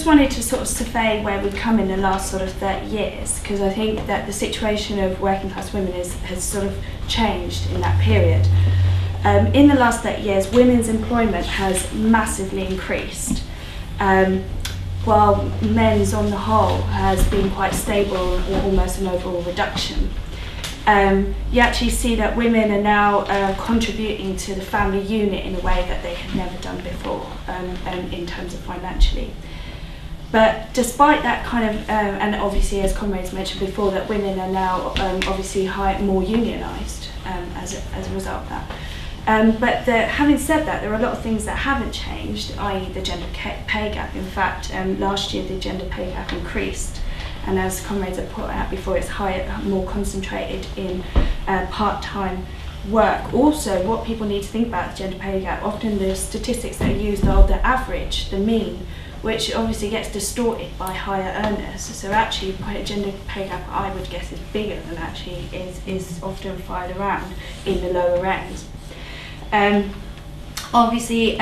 just wanted to sort of survey where we've come in the last sort of 30 years, because I think that the situation of working class women has sort of changed in that period. In the last 30 years, women's employment has massively increased, while men's on the whole has been quite stable or almost an overall reduction. You actually see that women are now contributing to the family unit in a way that they had never done before, in terms of financially. But despite that kind of, and obviously as comrades mentioned before, that women are now obviously more unionised as a result of that. But having said that, there are a lot of things that haven't changed, i.e. the gender pay gap. In fact, last year the gender pay gap increased, and as comrades have put out before, it's more concentrated in part-time work. Also, what people need to think about the gender pay gap, often the statistics that are used are the average, the mean, which obviously gets distorted by higher earners. So actually, gender pay gap, I would guess, is bigger than actually is often fired around in the lower end. Obviously,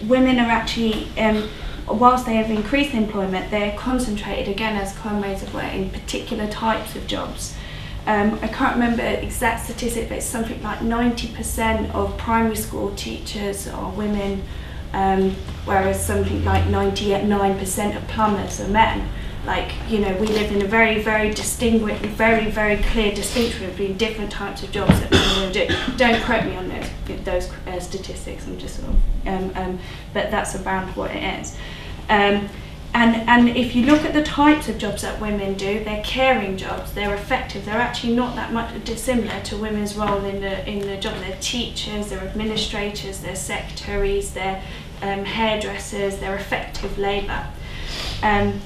women are actually, whilst they have increased employment, they're concentrated, again, as comrades have worked, in particular types of jobs. I can't remember exact statistics, but it's something like 90% of primary school teachers are women, whereas something like 99% of plumbers are men. Like, you know, we live in a very, very distinguished, very, very clear distinction between different types of jobs that women do. Don't quote me on those statistics. I'm just sort of, but that's around what it is. And if you look at the types of jobs that women do, they're caring jobs. They're effective. They're actually not that much dissimilar to women's role in the job. They're teachers. They're administrators. They're secretaries. They're hairdressers. They're effective labour. And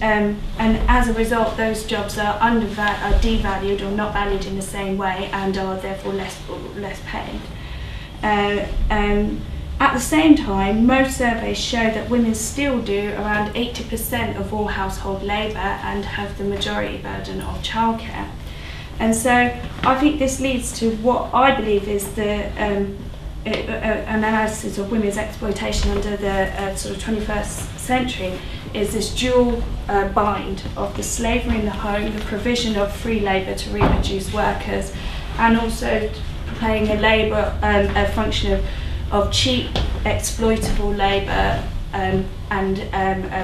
as a result, those jobs are devalued or not valued in the same way, and are therefore less paid. At the same time, most surveys show that women still do around 80% of all household labour and have the majority burden of childcare. And so I think this leads to what I believe is the analysis of women's exploitation under the sort of 21st century, is this dual bind of the slavery in the home, the provision of free labour to reproduce workers, and also playing a function of cheap, exploitable labour and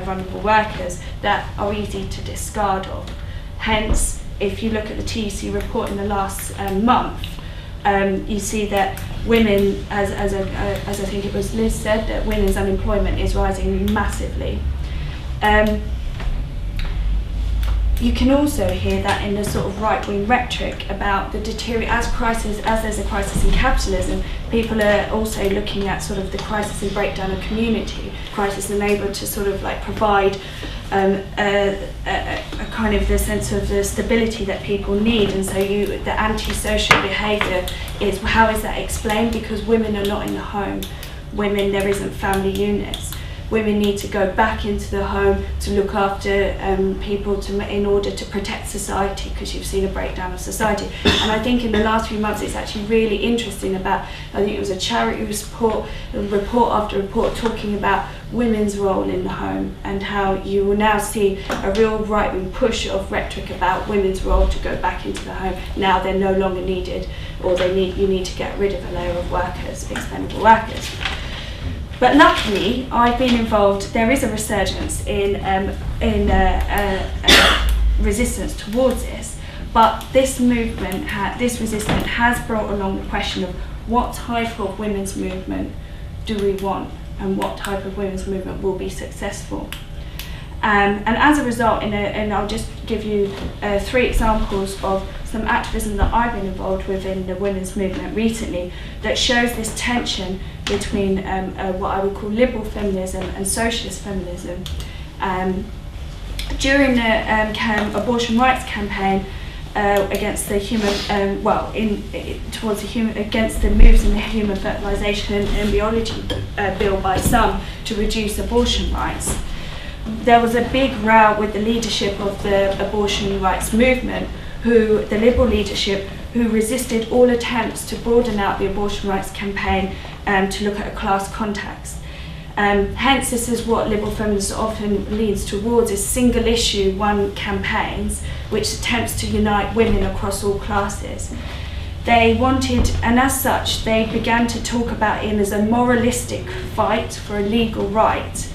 vulnerable workers that are easy to discard of. Hence, if you look at the TUC report in the last month, you see that women, as I think it was Liz said, that women's unemployment is rising massively. You can also hear that in the sort of right-wing rhetoric about the as there's a crisis in capitalism, people are also looking at sort of the crisis and breakdown of community, crisis and able to sort of like provide a kind of the sense of the stability that people need. And so the antisocial behaviour is, how is that explained? Because women are not in the home. Women, there isn't family units. Women need to go back into the home to look after people in order to protect society, because you've seen a breakdown of society. And I think in the last few months it's actually really interesting about, I think it was a charity report after report talking about women's role in the home, and how you will now see a real right-wing push of rhetoric about women's role to go back into the home. Now they're no longer needed, or you need to get rid of a layer of workers, expendable workers. But luckily, I've been involved. There is a resurgence in resistance towards this. But this movement, this resistance, has brought along the question of what type of women's movement do we want, and what type of women's movement will be successful. And as a result, and I'll just give you 3 examples of some activism that I've been involved with in the women's movement recently, that shows this tension between what I would call liberal feminism and socialist feminism. During the abortion rights campaign against the against the moves in the human fertilisation and embryology bill by some to reduce abortion rights, there was a big row with the leadership of the abortion rights movement, the liberal leadership, who resisted all attempts to broaden out the abortion rights campaign to look at a class context. Hence, this is what liberal feminism often leans towards, is single issue one campaigns, which attempts to unite women across all classes. They wanted, and as such, they began to talk about it as a moralistic fight for a legal right,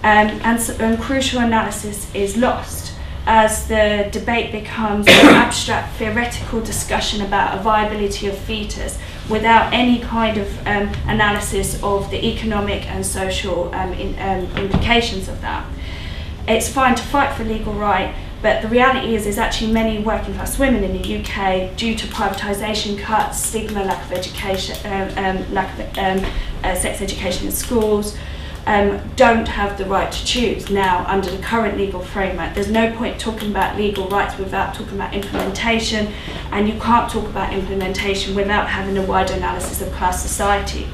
and crucial analysis is lost as the debate becomes an abstract theoretical discussion about a viability of fetus without any kind of analysis of the economic and social implications of that. It's fine to fight for legal right, but the reality is actually many working class women in the UK, due to privatisation cuts, stigma, lack of education, sex education in schools, don't have the right to choose now under the current legal framework. There's no point talking about legal rights without talking about implementation, and you can't talk about implementation without having a wider analysis of class society.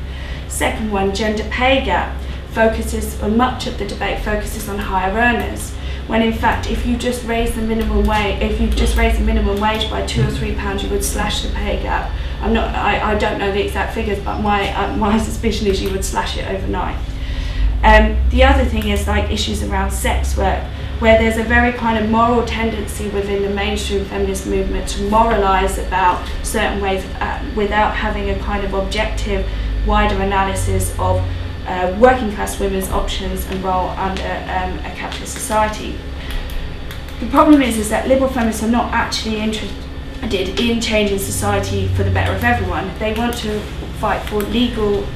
Second one, gender pay gap focuses on much of the debate focuses on higher earners, when in fact if you just raise the minimum wage, by £2 or £3, you would slash the pay gap. I don't know the exact figures, but my suspicion is you would slash it overnight. The other thing is like issues around sex work, where there's a very kind of moral tendency within the mainstream feminist movement to moralise about certain ways without having a kind of objective, wider analysis of working class women's options and role under a capitalist society. The problem is that liberal feminists are not actually interested in changing society for the better of everyone. They want to fight for legal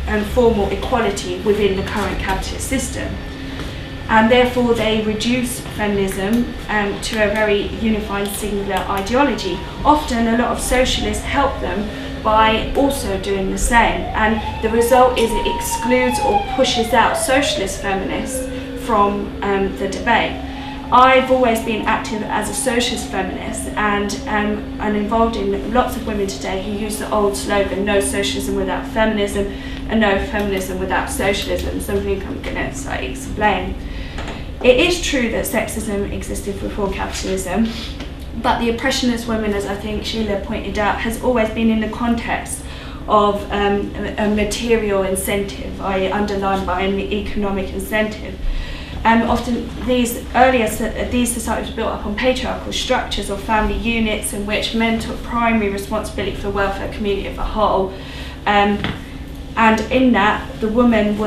and formal equality within the current capitalist system, and therefore they reduce feminism to a very unified singular ideology. Often a lot of socialists help them by also doing the same, and the result is it excludes or pushes out socialist feminists from the debate. I've always been active as a socialist feminist and involved in lots of women today who use the old slogan, no socialism without feminism and no feminism without socialism, something I'm going to explain. It is true that sexism existed before capitalism, but the oppression of women, as I think Sheila pointed out, has always been in the context of a material incentive, underlined by an economic incentive. Often these societies were built up on patriarchal structures or family units in which men took primary responsibility for the welfare community as a whole. And in that, the woman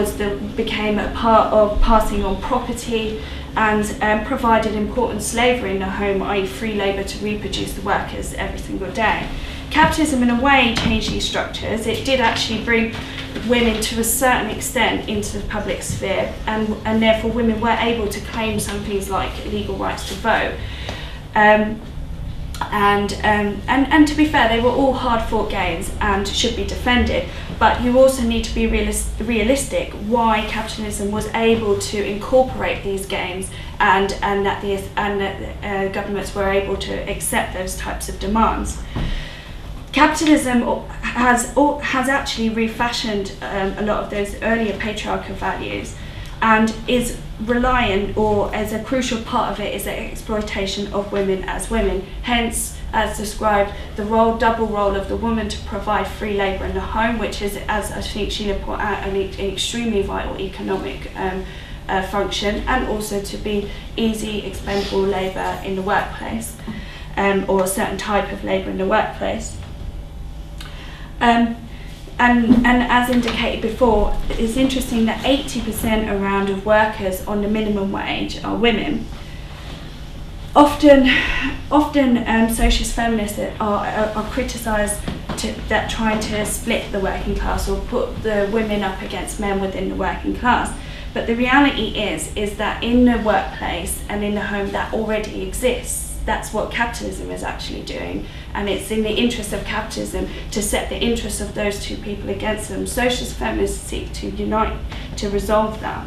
became a part of passing on property and provided important slavery in the home, i.e. free labour to reproduce the workers every single day. Capitalism in a way changed these structures. It did actually bring women to a certain extent into the public sphere, and therefore women were able to claim some things like legal rights to vote. And to be fair, they were all hard-fought gains and should be defended. But you also need to be realistic why capitalism was able to incorporate these gains, and that governments were able to accept those types of demands. Capitalism has actually refashioned a lot of those earlier patriarchal values, and is reliant, or as a crucial part of it, is the exploitation of women as women. Hence, as described, the double role of the woman to provide free labour in the home, which is, as I think Sheila pointed out, an extremely vital economic function, and also to be easy, expendable labour in the workplace, or a certain type of labour in the workplace. And as indicated before, it's interesting that 80% around of workers on the minimum wage are women. Often socialist feminists are criticised that trying to split the working class or put the women up against men within the working class. But the reality is that in the workplace and in the home that already exists. That's what capitalism is actually doing, and it's in the interest of capitalism to set the interests of those two people against them. Socialist feminists seek to unite to resolve that.